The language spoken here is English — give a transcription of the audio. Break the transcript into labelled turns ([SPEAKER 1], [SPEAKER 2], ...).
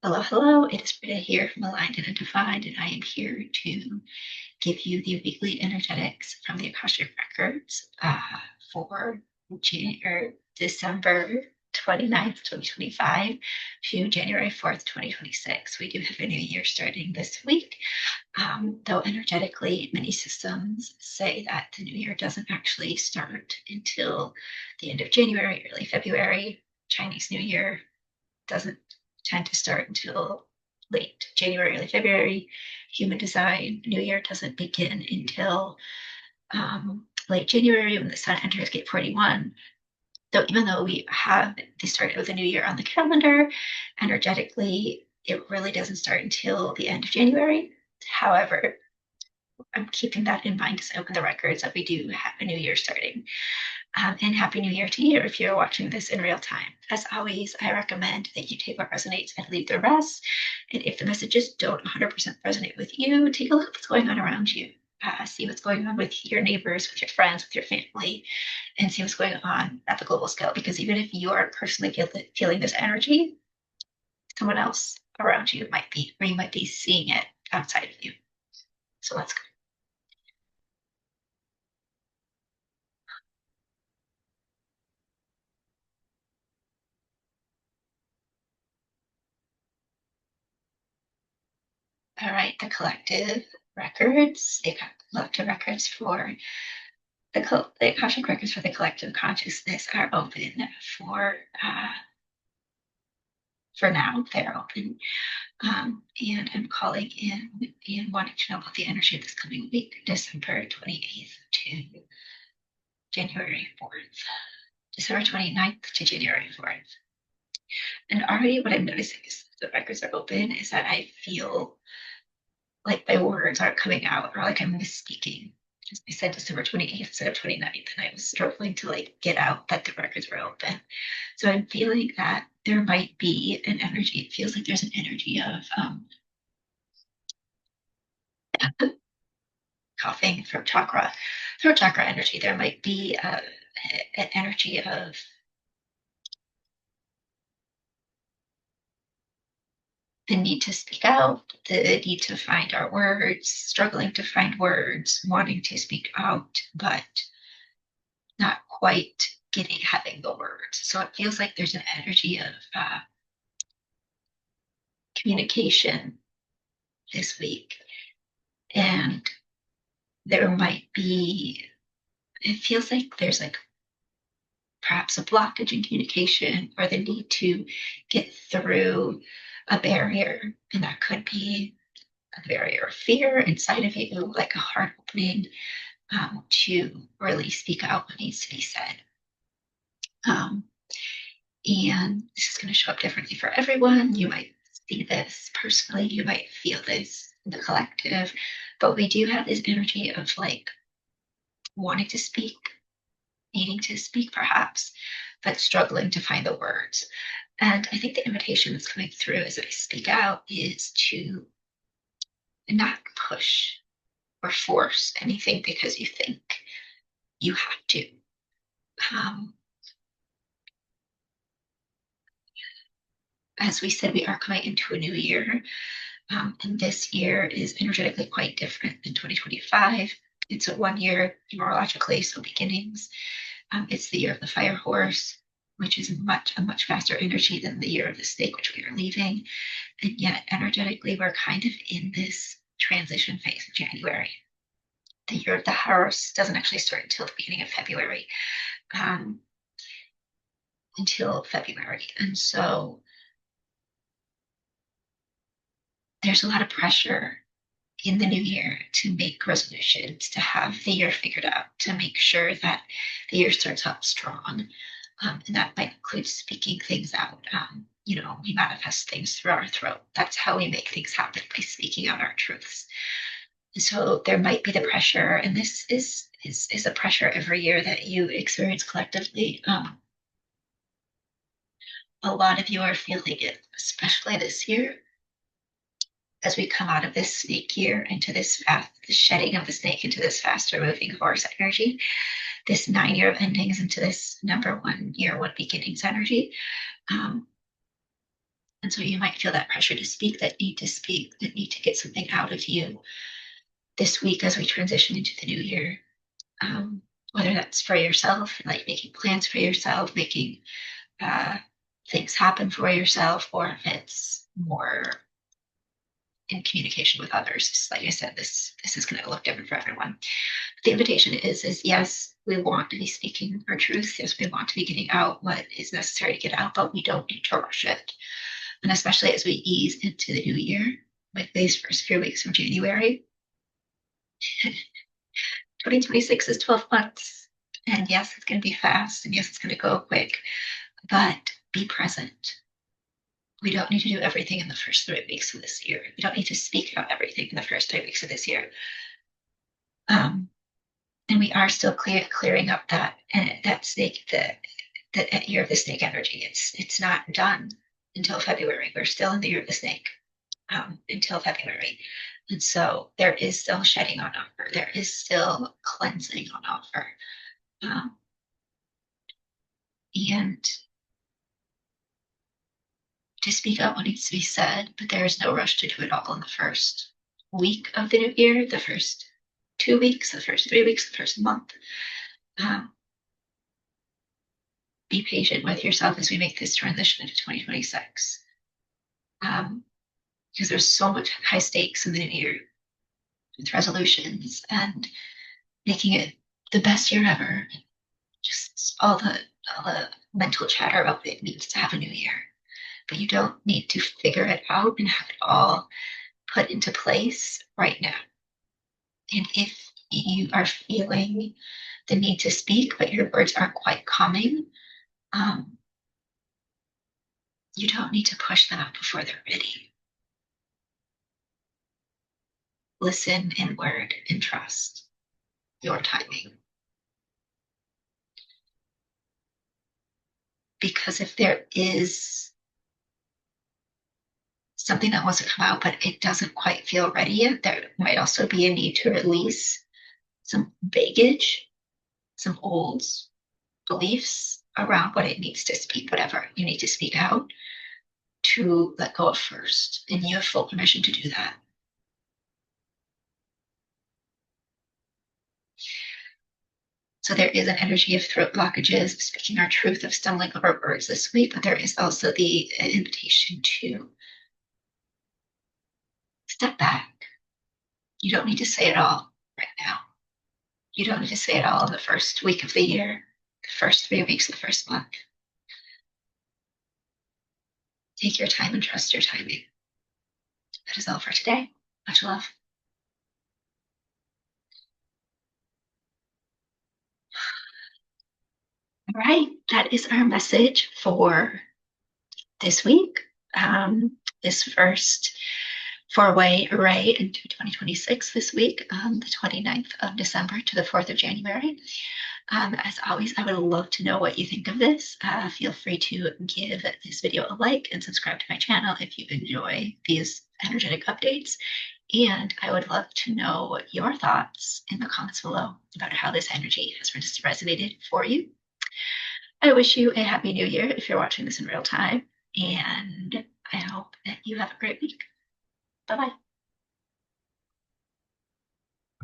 [SPEAKER 1] Hello, hello. It is Britta here from Aligned and Undefined, and I am here to give you the weekly energetics from the Akashic Records for December 29th, 2025 to January 4th, 2026. We do have a new year starting this week, though energetically, many systems say that the new year doesn't actually start until the end of January, early February. Chinese New Year doesn't tend to start until late January, early February. Human design New Year doesn't begin until late January when the sun enters gate 41. So even though we have the start of the new year on the calendar, energetically, it really doesn't start until the end of January. However, I'm keeping that in mind as I open the records that we do have a new year starting. And Happy New Year to you if you're watching this in real time. As always, I recommend that you take what resonates and leave the rest. And if the messages don't 100% resonate with you, take a look at what's going on around you. See what's going on with your neighbors, with your friends, with your family, and see what's going on at the global scale. Because even if you aren't personally feeling this energy, someone else around you might be, or you might be seeing it outside of you. So let's go. All right, the collective records, the collective records for the Akashic records for the collective consciousness are open for now. They're open, and I'm calling in and wanting to know about the energy of this coming week, December 28th to January 4th, December 29th to January 4th. And already what I'm noticing is the records are open is that I feel like my words aren't coming out or like I'm misspeaking. I said December 28th instead of 29th, and I was struggling to like get out that the records were open. So I'm feeling that there might be an energy. It feels like there's an energy of coughing, throat chakra energy. There might be an energy of the need to speak out, the need to find our words, struggling to find words, wanting to speak out, but not quite having the words. So it feels like there's an energy of communication this week. And there might be, it feels like there's like perhaps a blockage in communication or the need to get through a barrier. And that could be a barrier of fear inside of you, like a heart opening to really speak out what needs to be said. Um, and this is going to show up differently for everyone. You might see this personally, you might feel this in the collective, but we do have this energy of like wanting to speak, needing to speak perhaps, but struggling to find the words. And I think the invitation that's coming through as I speak out is to not push or force anything because you think you have to. Um, as we said, we are coming into a new year. And this year is energetically quite different than 2025. It's a 1 year numerologically, so beginnings. It's the year of the fire horse, which is a much faster energy than the year of the snake, which we are leaving. And yet, energetically, we're kind of in this transition phase in January. The year of the horse doesn't actually start until the beginning of February, um, And so there's a lot of pressure in the new year to make resolutions, to have the year figured out, to make sure that the year starts out strong. And that might include speaking things out. We manifest things through our throat. That's how we make things happen, by speaking out our truths. And so there might be the pressure, and this is a pressure every year that you experience collectively. A lot of you are feeling it, especially this year, as we come out of this snake year into this fast, the shedding of the snake into this faster moving horse energy, this 9 year of endings into this number 1 year, one beginnings energy. Um, And so you might feel that pressure to speak, that need to speak, that need to get something out of you this week as we transition into the new year. Whether that's for yourself, like making plans for yourself, making uh, things happen for yourself, or if it's more in communication with others. Like I said, this is going to look different for everyone. The invitation is yes, we want to be speaking our truth. Yes, we want to be getting out what is necessary to get out, but we don't need to rush it. And especially as we ease into the new year, with these first few weeks of January, 2026 is 12 months. And yes, it's going to be fast. And yes, it's going to go quick, but be present. We don't need to do everything in the first 3 weeks of this year. We don't need to speak about everything in the first 3 weeks of this year. And we are still clearing up that snake, that year of the snake energy. It's not done until February. We're still in the year of the snake until February. And so there is still shedding on offer. There is still cleansing on offer. And to speak up what needs to be said, but there is no rush to do it all in the first week of the new year, the first 2 weeks, the first 3 weeks, the first month. Be patient with yourself as we make this transition into 2026. Because there's so much high stakes in the new year with resolutions and making it the best year ever. Just all the mental chatter about what it means to have a new year. But you don't need to figure it out and have it all put into place right now. And if you are feeling the need to speak, but your words aren't quite coming, you don't need to push them out before they're ready. Listen inward and trust your timing. Because if there is something that wants to come out, but it doesn't quite feel ready yet, there might also be a need to release some baggage, some old beliefs around what it needs to speak, whatever you need to speak out, to let go of first. And you have full permission to do that. So there is an energy of throat blockages, of speaking our truth, of stumbling over words this week, but there is also the invitation to step back. You don't need to say it all right now. You don't need to say it all in the first week of the year, the first 3 weeks of the first month. Take your time and trust your timing. That is all for today. Much love. All right, that is our message for this week. This first four-way array into 2026 this week, the 29th of December to the 4th of January. As always, I would love to know what you think of this. Feel free to give this video a like and subscribe to my channel if you enjoy these energetic updates. And I would love to know your thoughts in the comments below about how this energy has resonated for you. I wish you a happy new year if you're watching this in real time, and I hope that you have a great week. Bye-bye.